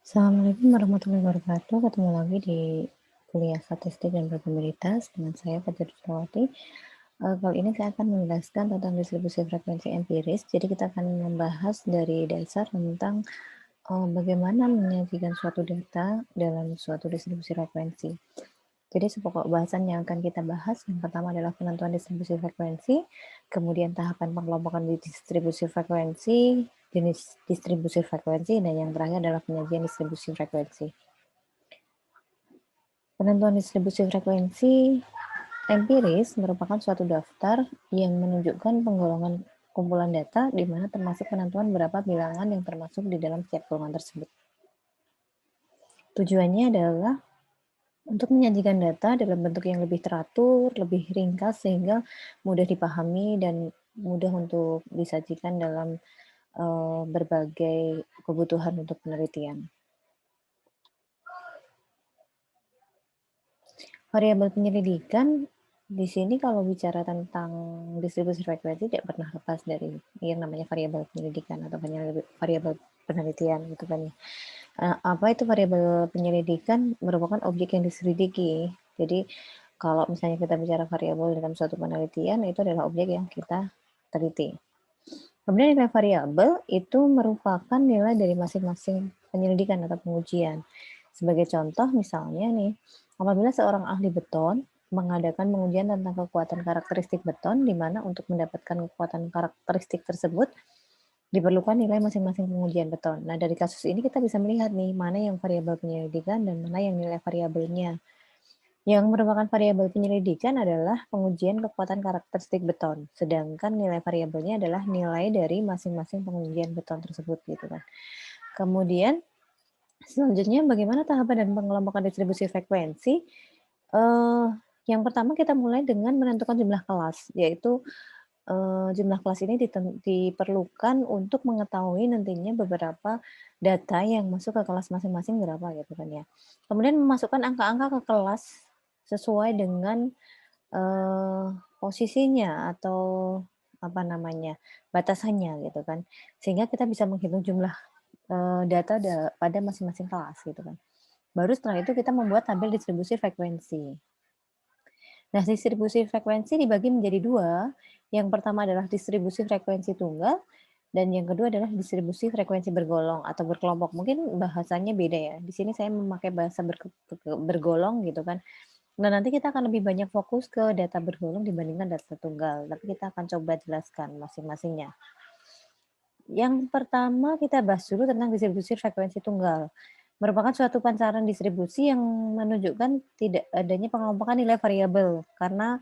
Assalamualaikum warahmatullahi wabarakatuh. Ketemu lagi di kuliah statistik dan probabilitas dengan saya Fajar Rizawati. Kali ini saya akan menjelaskan tentang distribusi frekuensi empiris. Jadi kita akan membahas dari dasar tentang bagaimana menyajikan suatu data dalam suatu distribusi frekuensi. Jadi sepokok bahasan yang akan kita bahas, yang pertama adalah penentuan distribusi frekuensi, kemudian tahapan pengelompokan distribusi frekuensi, jenis distribusi frekuensi, dan yang terakhir adalah penyajian distribusi frekuensi. Penentuan distribusi frekuensi empiris merupakan suatu daftar yang menunjukkan penggolongan kumpulan data di mana termasuk penentuan berapa bilangan yang termasuk di dalam setiap golongan tersebut. Tujuannya adalah untuk menyajikan data dalam bentuk yang lebih teratur, lebih ringkas, sehingga mudah dipahami dan mudah untuk disajikan dalam berbagai kebutuhan untuk penelitian. Variabel penyelidikan di sini kalau bicara tentang distribusi frekuensi tidak pernah lepas dari yang namanya variabel penyelidikan atau variabel penelitian gitu kan ya. Apa itu variabel penyelidikan? Merupakan objek yang diselidiki. Jadi kalau misalnya kita bicara variabel dalam suatu penelitian, itu adalah objek yang kita teliti. Kemudian nilai variabel itu merupakan nilai dari masing-masing penyelidikan atau pengujian. Sebagai contoh misalnya nih, apabila seorang ahli beton mengadakan pengujian tentang kekuatan karakteristik beton, di mana untuk mendapatkan kekuatan karakteristik tersebut diperlukan nilai masing-masing pengujian beton. Nah, dari kasus ini kita bisa melihat nih, mana yang variabel penyelidikan dan mana yang nilai variabelnya. Yang merupakan variabel penyelidikan adalah pengujian kekuatan karakteristik beton, sedangkan nilai variabelnya adalah nilai dari masing-masing pengujian beton tersebut gitu kan. Kemudian selanjutnya bagaimana tahapan dan pengelompokan distribusi frekuensi? Eh, yang pertama kita mulai dengan menentukan jumlah kelas, yaitu jumlah kelas ini diperlukan untuk mengetahui nantinya beberapa data yang masuk ke kelas masing-masing berapa gitu kan ya. Kemudian memasukkan angka-angka ke kelas sesuai dengan eee, posisinya atau apa namanya, batasannya gitu kan. Sehingga kita bisa menghitung jumlah, data pada masing-masing kelas gitu kan. Baru setelah itu kita membuat tabel distribusi frekuensi. Nah, distribusi frekuensi dibagi menjadi 2, yang pertama adalah distribusi frekuensi tunggal, dan yang kedua adalah distribusi frekuensi bergolong atau berkelompok. Mungkin bahasanya beda ya, di sini saya memakai bahasa bergolong gitu kan. Nah, nanti kita akan lebih banyak fokus ke data bergolong dibandingkan data tunggal, tapi kita akan coba jelaskan masing-masingnya. Yang pertama kita bahas dulu tentang distribusi frekuensi tunggal. Merupakan suatu pancaran distribusi yang menunjukkan tidak adanya pengelompokan nilai variabel, karena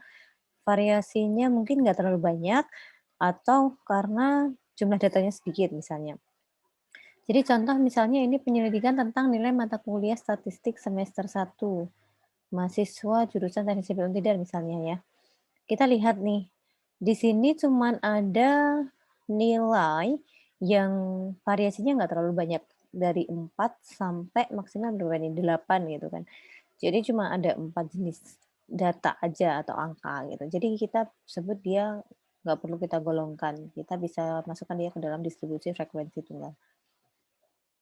variasinya mungkin nggak terlalu banyak atau karena jumlah datanya sedikit misalnya. Jadi contoh misalnya ini penyelidikan tentang nilai mata kuliah statistik semester 1 mahasiswa jurusan Teknik Sipil Untidar misalnya ya. Kita lihat nih, di sini cuman ada nilai yang variasinya nggak terlalu banyak, dari 4 sampai maksimal berapa nih, 8 gitu kan. Jadi cuma ada 4 jenis data aja atau angka gitu. Jadi kita sebut dia nggak perlu kita golongkan, kita bisa masukkan dia ke dalam distribusi frekuensi tunggal.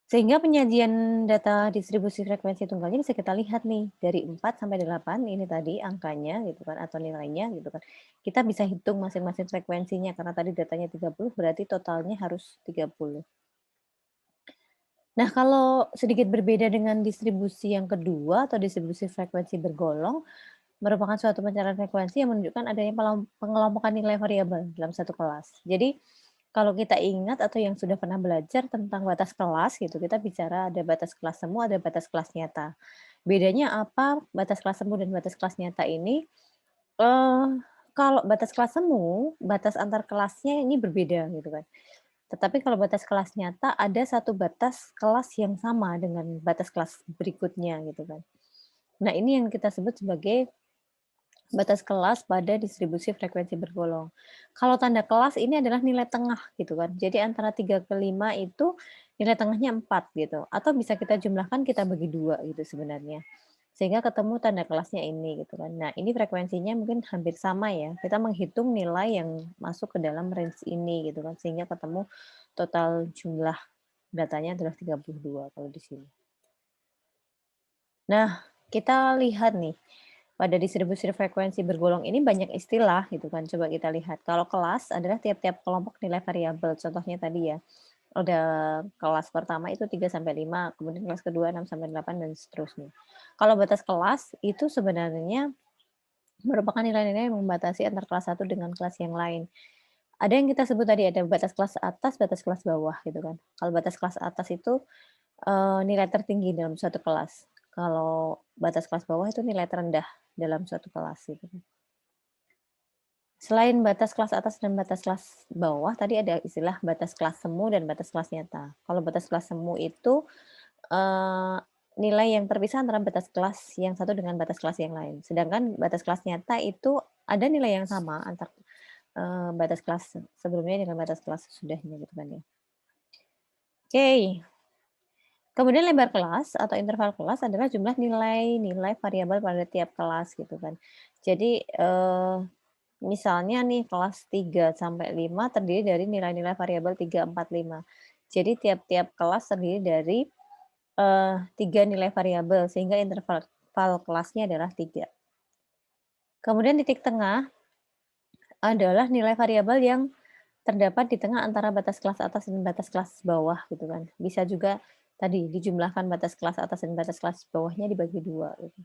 Sehingga penyajian data distribusi frekuensi tunggalnya bisa kita lihat nih, dari 4 sampai 8 ini tadi angkanya gitu kan atau nilainya gitu kan. Kita bisa hitung masing-masing frekuensinya karena tadi datanya 30 berarti totalnya harus 30. Nah, kalau sedikit berbeda dengan distribusi yang kedua atau distribusi frekuensi bergolong, merupakan suatu pencarian frekuensi yang menunjukkan adanya pengelompokan nilai variabel dalam satu kelas. Jadi, kalau kita ingat atau yang sudah pernah belajar tentang batas kelas gitu, kita bicara ada batas kelas semu, ada batas kelas nyata. Bedanya apa batas kelas semu dan batas kelas nyata ini? Eee, kalau batas kelas semu, batas antar kelasnya ini berbeda gitu kan. Tetapi kalau batas kelas nyata ada satu batas kelas yang sama dengan batas kelas berikutnya gitu kan. Nah, ini yang kita sebut sebagai batas kelas pada distribusi frekuensi bergolong. Kalau tanda kelas ini adalah nilai tengah gitu kan. Jadi antara 3 ke 5 itu nilai tengahnya 4 gitu, atau bisa kita jumlahkan kita bagi 2 gitu sebenarnya. Sehingga ketemu tanda kelasnya ini gitu kan. Nah, ini frekuensinya mungkin hampir sama ya. Kita menghitung nilai yang masuk ke dalam range ini gitu kan, sehingga ketemu total jumlah datanya adalah 32 kalau di sini. Nah, kita lihat nih, pada distribusi frekuensi bergolong ini banyak istilah gitu kan, coba kita lihat. Kalau kelas adalah tiap-tiap kelompok nilai variabel, contohnya tadi ya, ada kelas pertama itu 3 sampai 5, kemudian kelas kedua 6 sampai 8 dan seterusnya. Kalau batas kelas itu sebenarnya merupakan nilai-nilai yang membatasi antar kelas satu dengan kelas yang lain. Ada yang kita sebut tadi ada batas kelas atas, batas kelas bawah gitu kan. Kalau batas kelas atas itu, nilai tertinggi dalam suatu kelas. Kalau batas kelas bawah itu nilai terendah dalam suatu kelas gitu kan. Selain batas kelas atas dan batas kelas bawah, tadi ada istilah batas kelas semu dan batas kelas nyata. Kalau batas kelas semu itu, eee, nilai yang terpisah antara batas kelas yang satu dengan batas kelas yang lain. Sedangkan batas kelas nyata itu ada nilai yang sama antar, batas kelas sebelumnya dengan batas kelas sesudahnya gitu kan ya. Oke, kemudian lebar kelas atau interval kelas adalah jumlah nilai-nilai variabel pada tiap kelas gitu kan. Jadi, misalnya nih kelas 3 sampai 5 terdiri dari nilai-nilai variabel 3, 4, 5. Jadi tiap-tiap kelas terdiri dari, 3 nilai variabel sehingga interval kelasnya adalah 3. Kemudian titik tengah adalah nilai variabel yang terdapat di tengah antara batas kelas atas dan batas kelas bawah gitu kan. Bisa juga tadi dijumlahkan batas kelas atas dan batas kelas bawahnya dibagi 2 gitu.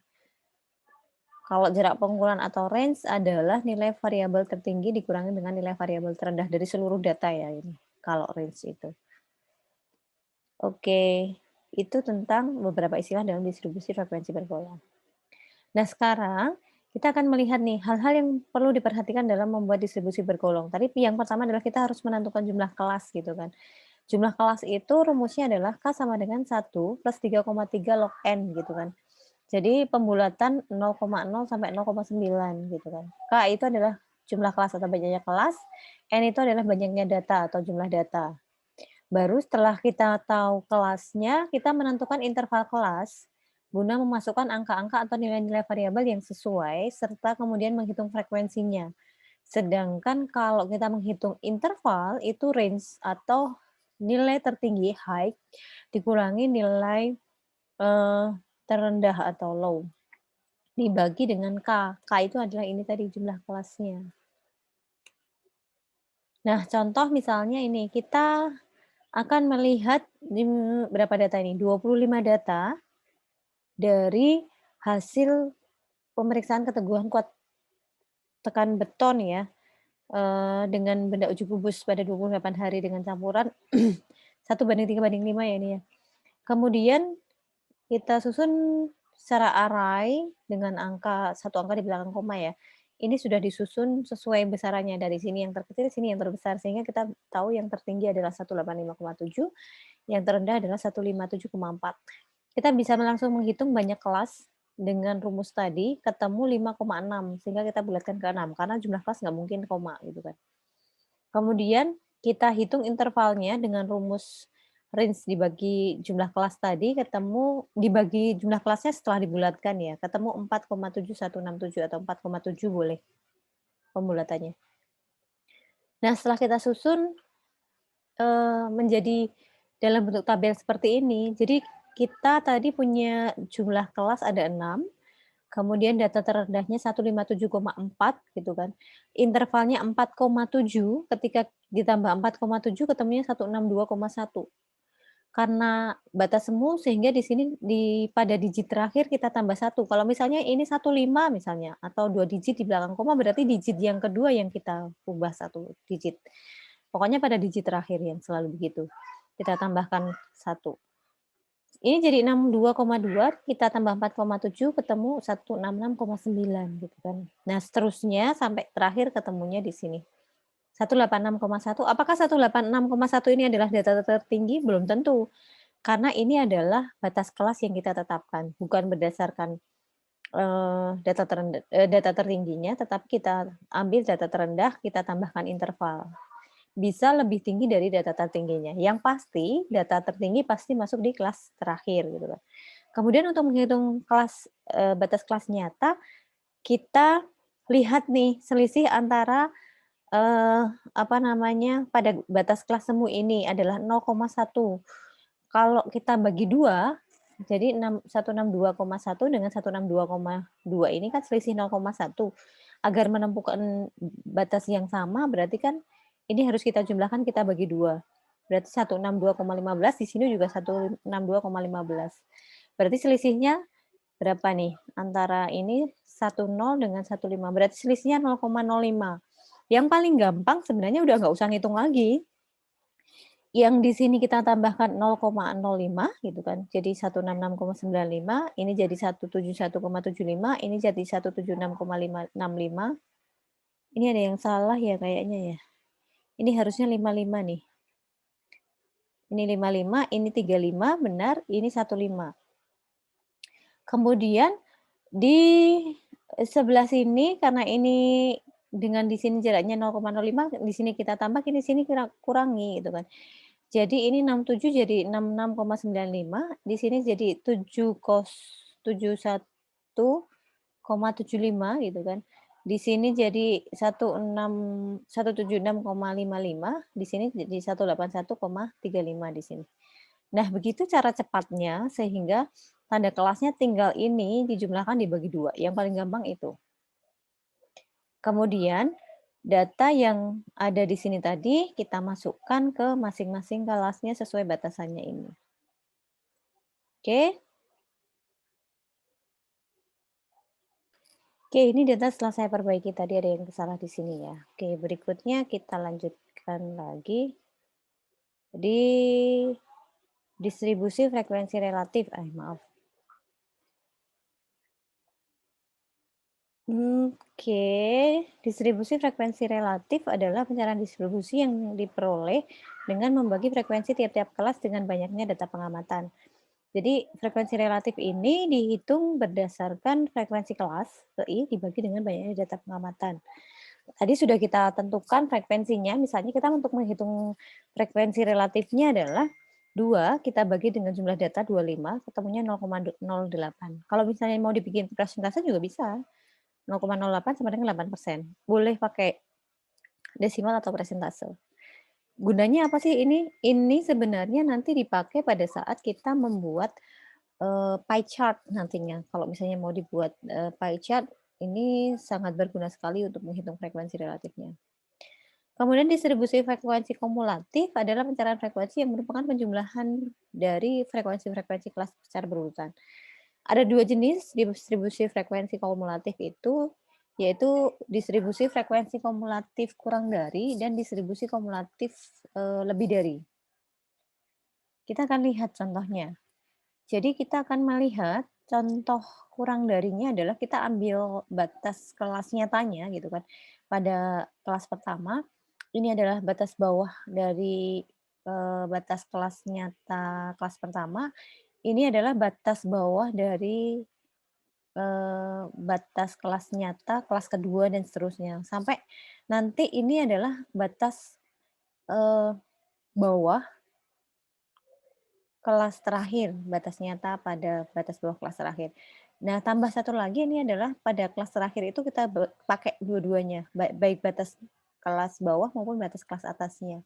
Kalau jarak pengumpulan atau range adalah nilai variabel tertinggi dikurangi dengan nilai variabel terendah dari seluruh data ya ini, kalau range itu. Oke, itu tentang beberapa istilah dalam distribusi frekuensi bergolong. Nah, sekarang kita akan melihat nih hal-hal yang perlu diperhatikan dalam membuat distribusi bergolong. Tadi yang pertama adalah kita harus menentukan jumlah kelas gitu kan. Jumlah kelas itu rumusnya adalah K sama dengan 1 plus 3,3 log N gitu kan. Jadi pembulatan 0,0 sampai 0,9 gitu kan. K itu adalah jumlah kelas atau banyaknya kelas, N itu adalah banyaknya data atau jumlah data. Baru setelah kita tahu kelasnya, kita menentukan interval kelas guna memasukkan angka-angka atau nilai-nilai variabel yang sesuai, serta kemudian menghitung frekuensinya. Sedangkan kalau kita menghitung interval, itu range atau nilai tertinggi, high, dikurangi nilai eh, terendah atau low, dibagi dengan K. K itu adalah ini tadi jumlah kelasnya. Nah, contoh misalnya ini, kita akan melihat berapa data ini, 25 data dari hasil pemeriksaan keteguhan kuat tekan beton ya, dengan benda uji kubus pada 28 hari dengan campuran 1:3:5 ya ini ya. Kemudian kita susun secara array dengan satu angka di belakang koma ya. Ini sudah disusun sesuai besarannya, dari sini yang terkecil, sini yang terbesar, sehingga kita tahu yang tertinggi adalah 185,7, yang terendah adalah 157,4. Kita bisa langsung menghitung banyak kelas dengan rumus tadi, ketemu 5,6, sehingga kita bulatkan ke 6, karena jumlah kelas nggak mungkin koma gitu kan. Kemudian kita hitung intervalnya dengan rumus range dibagi jumlah kelas tadi, ketemu dibagi jumlah kelasnya setelah dibulatkan ya, ketemu 4,7167 atau 4,7 boleh pembulatannya. Nah, setelah kita susun, menjadi dalam bentuk tabel seperti ini, jadi kita tadi punya jumlah kelas ada 6. Kemudian data terendahnya 157,4 gitu kan. Intervalnya 4,7, ketika ditambah 4,7 ketemunya 162,1. Karena batas semu sehingga di sini pada digit terakhir kita tambah 1. Kalau misalnya ini 15 misalnya atau 2 digit di belakang koma berarti digit yang kedua yang kita ubah 1 digit. Pokoknya pada digit terakhir yang selalu begitu. Kita tambahkan 1. Ini jadi 62,2, kita tambah 4,7 ketemu 166,9 gitu kan. Nah, seterusnya sampai terakhir ketemunya di sini. 186,1. Apakah 186,1 ini adalah data tertinggi? Belum tentu. Karena ini adalah batas kelas yang kita tetapkan, bukan berdasarkan data tertingginya, tetapi kita ambil data terendah, kita tambahkan interval. Bisa lebih tinggi dari data tertingginya. Yang pasti, data tertinggi pasti masuk di kelas terakhir gitu kan. Kemudian untuk menghitung batas kelas nyata, kita lihat nih selisih antara, apa namanya, pada batas kelas semu ini adalah 0,1. Kalau kita bagi 2, Jadi 162,1 dengan 162,2 ini kan selisih 0,1. Agar menemukan batas yang sama berarti kan ini harus kita jumlahkan, kita bagi 2. Berarti 162,15, di sini juga 162,15. Berarti selisihnya berapa nih? Antara ini 10 dengan 15, berarti selisihnya 0,05. Yang paling gampang sebenarnya udah nggak usah ngitung lagi. Yang di sini kita tambahkan 0,05 gitu kan, jadi 166,95, ini jadi 171,75, ini jadi 176,565. Ini ada yang salah ya kayaknya ya. Ini harusnya 55 nih. Ini 55, ini 35, benar, ini 15. Kemudian di sebelah sini karena ini dengan di sini jaraknya 0,05, di sini kita tambah, di sini kurangi gitu kan. Jadi ini 67 jadi 66,95, di sini jadi 71,75 gitu kan. Di sini jadi 176,55, di sini jadi 181,35 di sini. Nah, begitu cara cepatnya sehingga tanda kelasnya tinggal ini dijumlahkan dibagi 2, yang paling gampang itu. Kemudian data yang ada di sini tadi kita masukkan ke masing-masing kelasnya sesuai batasannya ini. Oke. Oke, ini data setelah saya perbaiki tadi ada yang salah di sini ya. Oke, berikutnya kita lanjutkan lagi di distribusi frekuensi relatif. Maaf. Oke, distribusi frekuensi relatif adalah pencarian distribusi yang diperoleh dengan membagi frekuensi tiap-tiap kelas dengan banyaknya data pengamatan. Jadi frekuensi relatif ini dihitung berdasarkan frekuensi kelas I dibagi dengan banyaknya data pengamatan. Tadi sudah kita tentukan frekuensinya, misalnya kita untuk menghitung frekuensi relatifnya adalah 2 kita bagi dengan jumlah data 25, ketemunya 0,08. Kalau misalnya mau dibikin persentase juga bisa. 0,08 sama dengan 8%. Boleh pakai desimal atau persentase. Gunanya apa sih ini? Ini sebenarnya nanti dipakai pada saat kita membuat pie chart nantinya. Kalau misalnya mau dibuat pie chart, ini sangat berguna sekali untuk menghitung frekuensi relatifnya. Kemudian distribusi frekuensi kumulatif adalah pencarian frekuensi yang merupakan penjumlahan dari frekuensi-frekuensi kelas secara berurutan. Ada 2 jenis distribusi frekuensi kumulatif itu, yaitu distribusi frekuensi kumulatif kurang dari dan distribusi kumulatif lebih dari. Kita akan lihat contohnya. Jadi kita akan melihat contoh kurang darinya adalah kita ambil batas kelas nyatanya gitu kan. Pada kelas pertama, ini adalah batas bawah dari batas kelas nyata kelas pertama, ini adalah batas bawah dari batas kelas nyata kelas kedua dan seterusnya. Sampai nanti ini adalah batas bawah kelas terakhir, batas nyata pada batas bawah kelas terakhir. Nah, tambah satu lagi ini adalah pada kelas terakhir itu kita pakai dua-duanya, baik batas kelas bawah maupun batas kelas atasnya,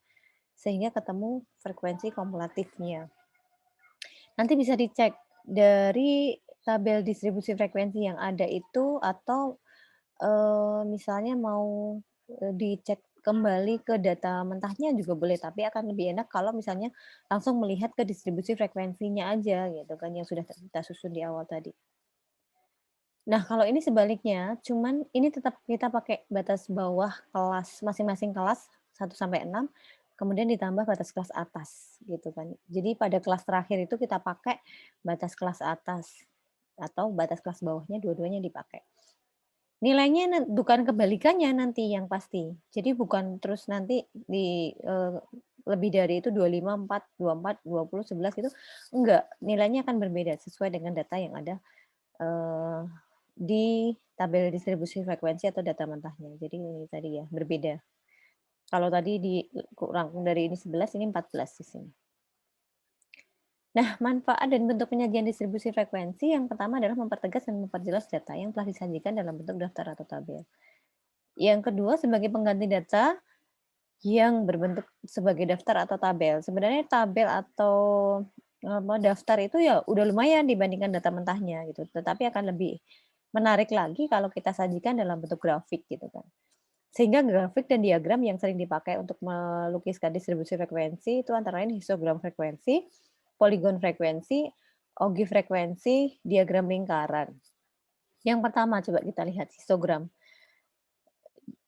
sehingga ketemu frekuensi kumulatifnya. Nanti bisa dicek dari tabel distribusi frekuensi yang ada itu atau, misalnya mau, dicek kembali ke data mentahnya juga boleh, tapi akan lebih enak kalau misalnya langsung melihat ke distribusi frekuensinya aja gitu kan, yang sudah kita susun di awal tadi. Nah, kalau ini sebaliknya, cuman ini tetap kita pakai batas bawah kelas masing-masing kelas 1 sampai 6, kemudian ditambah batas kelas atas, gitu kan. Jadi pada kelas terakhir itu kita pakai batas kelas atas atau batas kelas bawahnya dua-duanya dipakai. Nilainya bukan kebalikannya nanti yang pasti. Jadi bukan terus nanti lebih dari itu 25, 4, 24, 20, 11 itu enggak, nilainya akan berbeda sesuai dengan data yang ada eee, di tabel distribusi frekuensi atau data mentahnya. Jadi ini tadi ya, berbeda. Kalau tadi kurang dari ini 11, ini 14 di sini. Nah, manfaat dan bentuk penyajian distribusi frekuensi yang pertama adalah mempertegas dan memperjelas data yang telah disajikan dalam bentuk daftar atau tabel. Yang kedua, sebagai pengganti data yang berbentuk sebagai daftar atau tabel. Sebenarnya tabel atau daftar itu ya udah lumayan dibandingkan data mentahnya gitu, tetapi akan lebih menarik lagi kalau kita sajikan dalam bentuk grafik gitu kan. Sehingga grafik dan diagram yang sering dipakai untuk melukiskan distribusi frekuensi itu antara lain histogram frekuensi, poligon frekuensi, ogive frekuensi, diagram lingkaran. Yang pertama coba kita lihat histogram.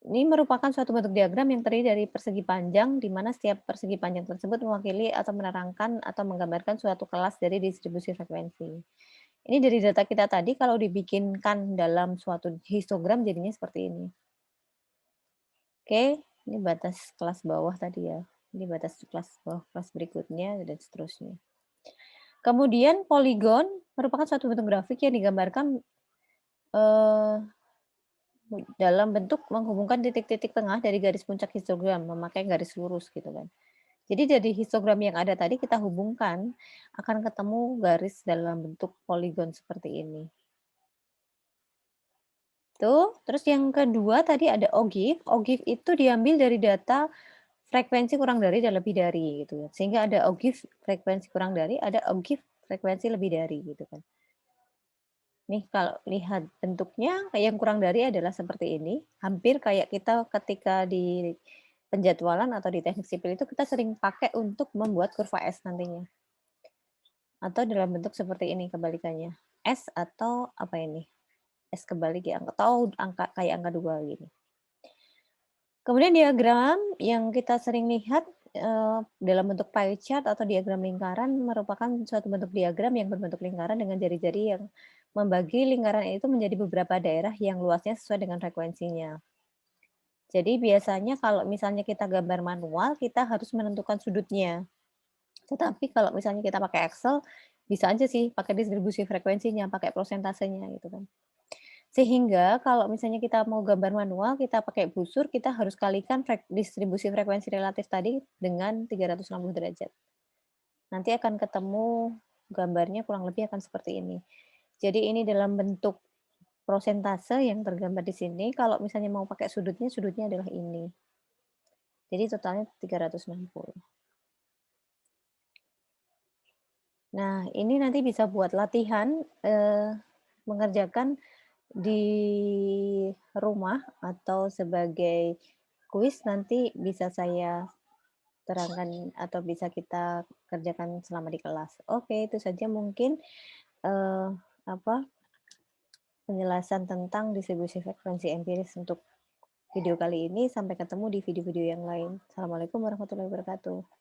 Ini merupakan suatu bentuk diagram yang terdiri dari persegi panjang, di mana setiap persegi panjang tersebut mewakili atau menerangkan atau menggambarkan suatu kelas dari distribusi frekuensi. Ini dari data kita tadi kalau dibikinkan dalam suatu histogram jadinya seperti ini. Oke, ini batas kelas bawah tadi ya. Ini batas kelas bawah, kelas berikutnya, dan seterusnya. Kemudian poligon merupakan suatu bentuk grafik yang digambarkan eh, dalam bentuk menghubungkan titik-titik tengah dari garis puncak histogram memakai garis lurus gitu kan. Jadi dari histogram yang ada tadi kita hubungkan akan ketemu garis dalam bentuk poligon seperti ini. Tuh, terus yang kedua tadi ada ogive. Ogive itu diambil dari data frekuensi kurang dari dan lebih dari gitu ya. Sehingga ada ogive frekuensi kurang dari, ada ogive frekuensi lebih dari gitu kan. Nih kalau lihat bentuknya yang kurang dari adalah seperti ini, hampir kayak kita ketika di penjadwalan atau di teknik sipil itu kita sering pakai untuk membuat kurva S nantinya. Atau dalam bentuk seperti ini kebalikannya. S atau apa ini? S kebalik ya, atau angka kayak angka 2 gini. Kemudian diagram yang kita sering lihat, dalam bentuk pie chart atau diagram lingkaran merupakan suatu bentuk diagram yang berbentuk lingkaran dengan jari-jari yang membagi lingkaran itu menjadi beberapa daerah yang luasnya sesuai dengan frekuensinya. Jadi biasanya kalau misalnya kita gambar manual, kita harus menentukan sudutnya. Tetapi kalau misalnya kita pakai Excel, bisa aja sih pakai distribusi frekuensinya, pakai prosentasenya gitu kan. Sehingga kalau misalnya kita mau gambar manual, kita pakai busur, kita harus kalikan distribusi frekuensi relatif tadi dengan 360 derajat. Nanti akan ketemu gambarnya kurang lebih akan seperti ini. Jadi ini dalam bentuk prosentase yang tergambar di sini, kalau misalnya mau pakai sudutnya, sudutnya adalah ini. Jadi totalnya 360. Nah, ini nanti bisa buat latihan, mengerjakan di rumah atau sebagai kuis nanti bisa saya terangkan atau bisa kita kerjakan selama di kelas. Oke, itu saja mungkin, eee, apa, penjelasan tentang distribusi frekuensi empiris untuk video kali ini. Sampai ketemu di video-video yang lain. Assalamualaikum warahmatullahi wabarakatuh.